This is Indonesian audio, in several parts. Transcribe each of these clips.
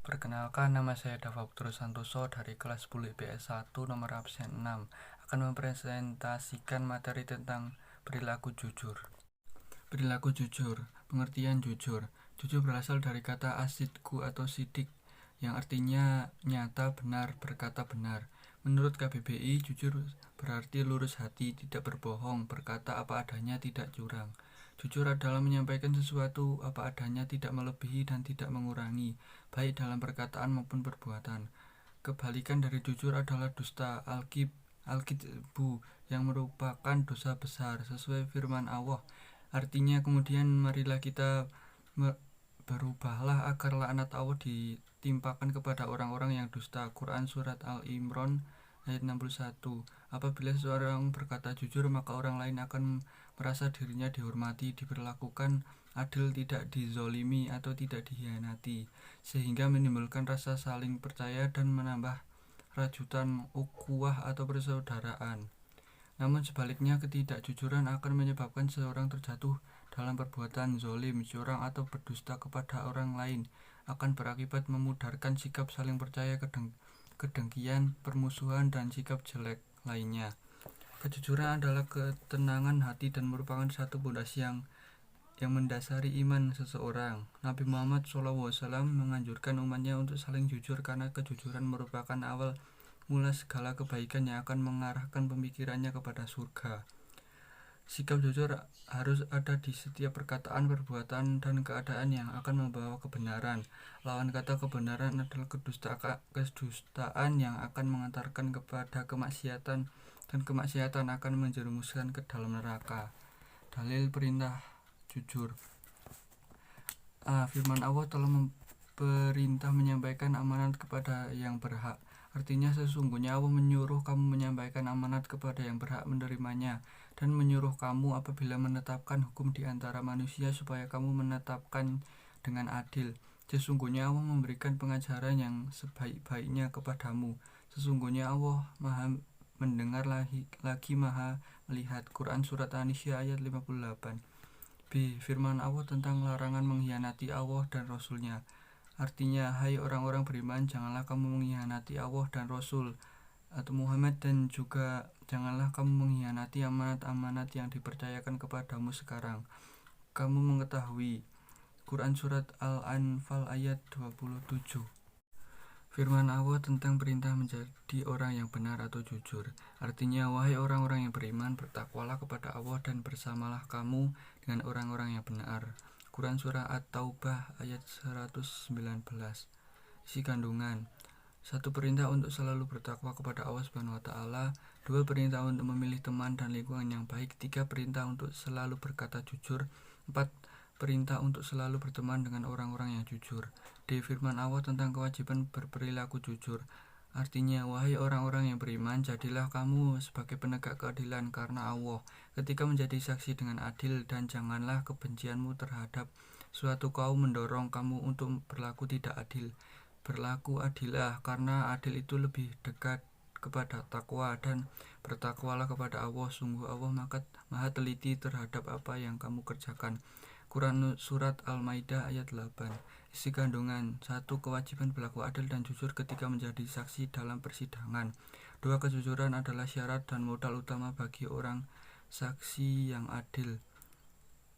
Perkenalkan, nama saya Dava Putra Santoso dari kelas 10 IPS 1 nomor absen 6 akan mempresentasikan materi tentang perilaku jujur. Perilaku jujur, pengertian jujur. Jujur berasal dari kata asidku atau sidik yang artinya nyata, benar, berkata benar. Menurut KBBI, jujur berarti lurus hati, tidak berbohong, berkata apa adanya, tidak curang. Jujur adalah menyampaikan sesuatu apa adanya, tidak melebihi dan tidak mengurangi, baik dalam perkataan maupun perbuatan. Kebalikan dari jujur adalah dusta, al-kidbu, yang merupakan dosa besar sesuai firman Allah. Artinya kemudian marilah kita berubahlah agar laknat Allah ditimpakan kepada orang-orang yang dusta. Quran Surat Al-Imran ayat 61. Apabila seseorang berkata jujur, maka orang lain akan merasa dirinya dihormati, diperlakukan adil, tidak dizolimi atau tidak dihianati, sehingga menimbulkan rasa saling percaya dan menambah rajutan ukhuwah atau persaudaraan. Namun sebaliknya, ketidakjujuran akan menyebabkan seseorang terjatuh dalam perbuatan zolim, curang atau berdusta kepada orang lain, akan berakibat memudarkan sikap saling percaya, kedengkian, permusuhan, dan sikap jelek lainnya. Kejujuran adalah ketenangan hati dan merupakan satu pondasi yang mendasari iman seseorang. Nabi Muhammad SAW menganjurkan umatnya untuk saling jujur karena kejujuran merupakan awal mula segala kebaikan yang akan mengarahkan pemikirannya kepada surga. Sikap jujur harus ada di setiap perkataan, perbuatan, dan keadaan yang akan membawa kebenaran. Lawan kata kebenaran adalah kedustaan yang akan mengantarkan kepada kemaksiatan, dan kemaksiatan akan menjerumuskan ke dalam neraka. Dalil perintah jujur. Firman Allah telah perintah menyampaikan amanat kepada yang berhak. Artinya sesungguhnya Allah menyuruh kamu menyampaikan amanat kepada yang berhak menerimanya, dan menyuruh kamu apabila menetapkan hukum di antara manusia supaya kamu menetapkan dengan adil. Sesungguhnya Allah memberikan pengajaran yang sebaik-baiknya kepadamu. Sesungguhnya Allah Maha mendengar lagi Maha melihat. Quran Surat An-Nisa ayat 58. B. Firman Allah tentang larangan mengkhianati Allah dan Rasul-Nya. Artinya, hai orang-orang beriman, janganlah kamu mengkhianati Allah dan Rasul atau Muhammad, dan juga janganlah kamu mengkhianati amanat-amanat yang dipercayakan kepadamu sekarang. Kamu mengetahui. Quran Surat Al-Anfal ayat 27. Firman Allah tentang perintah menjadi orang yang benar atau jujur. Artinya, wahai orang-orang yang beriman, bertakwalah kepada Allah dan bersamalah kamu dengan orang-orang yang benar. Quran Surah At-Taubah ayat 119. Isi kandungan. 1. Perintah untuk selalu bertakwa kepada Allah Subhanahu wa taala. 2. Perintah untuk memilih teman dan lingkungan yang baik. 3. Perintah untuk selalu berkata jujur. 4. Perintah untuk selalu berteman dengan orang-orang yang jujur. D. Firman Allah tentang kewajiban berperilaku jujur. Artinya, wahai orang-orang yang beriman, jadilah kamu sebagai penegak keadilan karena Allah ketika menjadi saksi dengan adil, dan janganlah kebencianmu terhadap suatu kaum mendorong kamu untuk berlaku tidak adil. Berlaku adillah, karena adil itu lebih dekat kepada takwa, dan bertakwalah kepada Allah. Sungguh Allah maha teliti terhadap apa yang kamu kerjakan. Quran Surat Al-Maidah ayat 8. Isi kandungan. 1. Kewajiban berlaku adil dan jujur ketika menjadi saksi dalam persidangan. 2. Kejujuran adalah syarat dan modal utama bagi orang saksi yang adil.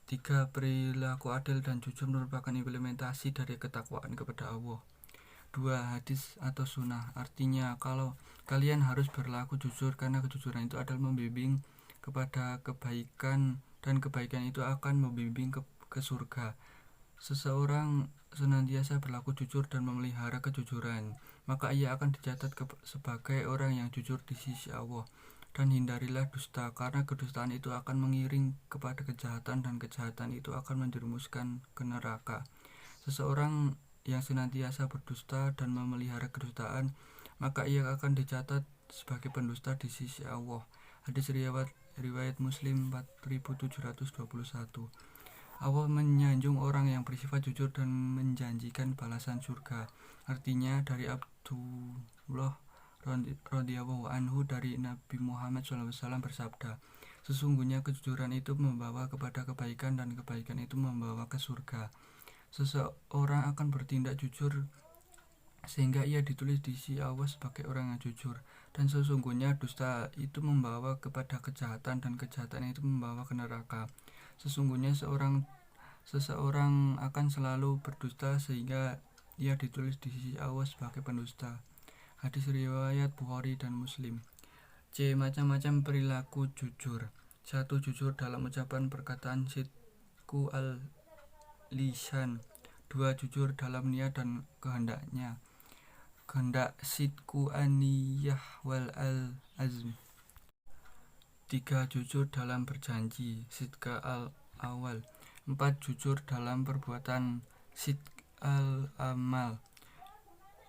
3. Perilaku adil dan jujur merupakan implementasi dari ketakwaan kepada Allah. 2. Hadis atau sunnah. Artinya, kalau kalian harus berlaku jujur karena kejujuran itu adalah membimbing kepada kebaikan, dan kebaikan itu akan membimbing ke surga. Seseorang senantiasa berlaku jujur dan memelihara kejujuran, maka ia akan dicatat sebagai orang yang jujur di sisi Allah. Dan hindarilah dusta, karena kedustaan itu akan mengiring kepada kejahatan, dan kejahatan itu akan menjerumuskan ke neraka. Seseorang yang senantiasa berdusta dan memelihara kedustaan, maka ia akan dicatat sebagai pendusta di sisi Allah. Hadis riwayat Muslim 4721. Allah menyanjung orang yang bersifat jujur dan menjanjikan balasan surga. Artinya, dari Abdullah radhiyallahu anhu dari Nabi Muhammad SAW bersabda, sesungguhnya kejujuran itu membawa kepada kebaikan, dan kebaikan itu membawa ke surga. Seseorang akan bertindak jujur sehingga ia ditulis di sisi Allah sebagai orang yang jujur. Dan sesungguhnya dusta itu membawa kepada kejahatan, dan kejahatan itu membawa ke neraka. Sesungguhnya seseorang akan selalu berdusta sehingga ia ditulis di sisi Allah sebagai pendusta. Hadis riwayat Bukhari dan Muslim. C. Macam-macam perilaku jujur. 1. Jujur dalam ucapan perkataan, sidku al-lisan. 2. Jujur dalam niat dan kehendak, sidku an-niyah wal al-azm. 3. Jujur dalam berjanji, sidqa al-awal. 4. Jujur dalam perbuatan, sidq al-amal.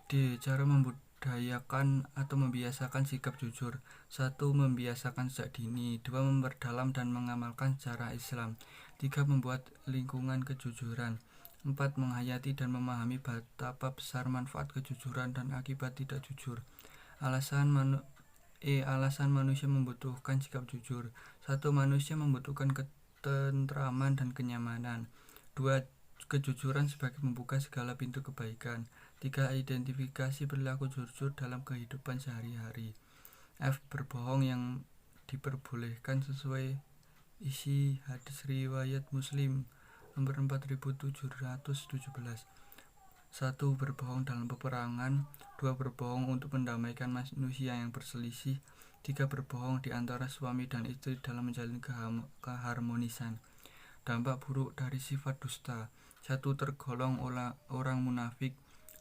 D. Cara membudayakan atau membiasakan sikap jujur. 1. Membiasakan sejak dini. 2. Memperdalam dan mengamalkan secara Islam. 3. Membuat lingkungan kejujuran. 4. Menghayati dan memahami betapa besar manfaat kejujuran dan akibat tidak jujur. Alasan manusia membutuhkan sikap jujur. 1. Manusia membutuhkan ketentraman dan kenyamanan. 2. Kejujuran sebagai membuka segala pintu kebaikan. 3. Identifikasi perilaku jujur dalam kehidupan sehari-hari. F. Berbohong yang diperbolehkan sesuai isi hadis riwayat Muslim nomor 4717. 1. Berbohong dalam peperangan. 2. Berbohong untuk mendamaikan manusia yang berselisih. 3. Berbohong di antara suami dan istri dalam menjalin keharmonisan. Dampak buruk dari sifat dusta. 1. Tergolong orang munafik.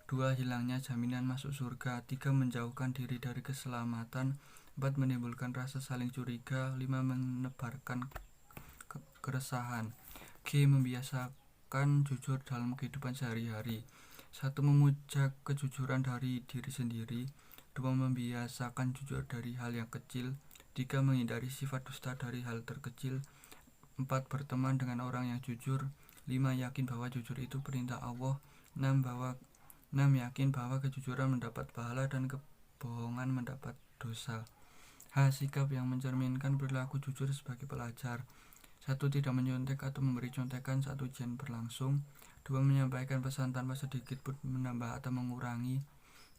2. Hilangnya jaminan masuk surga. 3. Menjauhkan diri dari keselamatan. 4. Menimbulkan rasa saling curiga. 5. Menebarkan keresahan. G. Membiasakan jujur dalam kehidupan sehari-hari. 1. Memuja kejujuran dari diri sendiri. 2. Membiasakan jujur dari hal yang kecil. 3. Menghindari sifat dusta dari hal terkecil. 4. Berteman dengan orang yang jujur. 5. Yakin bahwa jujur itu perintah Allah. 6. Yakin bahwa kejujuran mendapat pahala dan kebohongan mendapat dosa. H. Sikap yang mencerminkan perilaku jujur sebagai pelajar. 1. Tidak menyontek atau memberi contekan saat ujian berlangsung. 2. Menyampaikan pesan tanpa sedikit pun menambah atau mengurangi.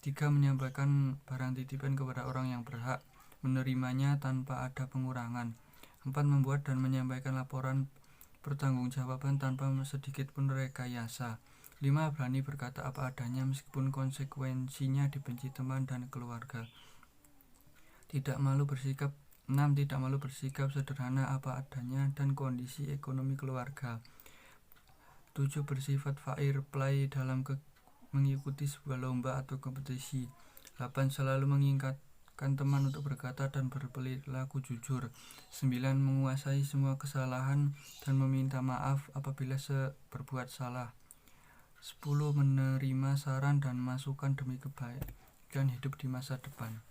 3. Menyampaikan barang titipan kepada orang yang berhak menerimanya tanpa ada pengurangan. 4. Membuat dan menyampaikan laporan pertanggungjawaban tanpa sedikit pun rekayasa. 5. Berani berkata apa adanya meskipun konsekuensinya dibenci teman dan keluarga. 6. Tidak malu bersikap sederhana apa adanya dan kondisi ekonomi keluarga. 7. Bersifat fair play dalam mengikuti sebuah lomba atau kompetisi. 8. Selalu mengingatkan teman untuk berkata dan berperilaku jujur. 9. Menguasai semua kesalahan dan meminta maaf apabila berbuat salah. 10. Menerima saran dan masukan demi kebaikan hidup di masa depan.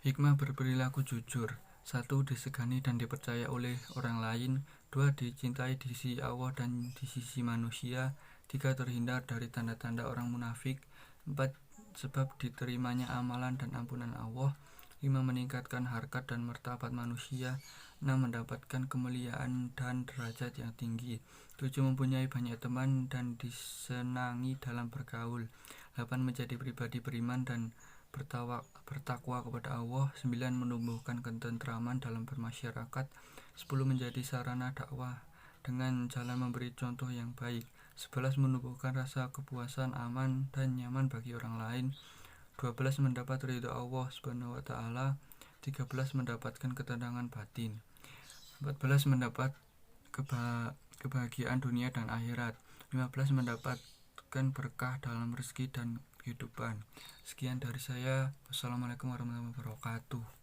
Hikmah berperilaku jujur. 1. Disegani dan dipercaya oleh orang lain. 2. Dicintai di sisi Allah dan di sisi manusia. 3. Terhindar dari tanda-tanda orang munafik. 4. Sebab diterimanya amalan dan ampunan Allah. 5. Meningkatkan harkat dan martabat manusia. 6. Mendapatkan kemuliaan dan derajat yang tinggi. 7. Mempunyai banyak teman dan disenangi dalam bergaul. 8. Menjadi pribadi beriman dan bertakwa kepada Allah. 9. Menumbuhkan ketentraman dalam bermasyarakat. 10. Menjadi sarana dakwah dengan jalan memberi contoh yang baik. 11. Menumbuhkan rasa kepuasan, aman dan nyaman bagi orang lain. 12. Mendapat ridha Allah Subhanahu wa taala. 13. Mendapatkan ketenangan batin. 14. Mendapat kebahagiaan dunia dan akhirat. 15. Mendapatkan berkah dalam rezeki dan kehidupan. Sekian dari saya. Wassalamualaikum warahmatullahi wabarakatuh.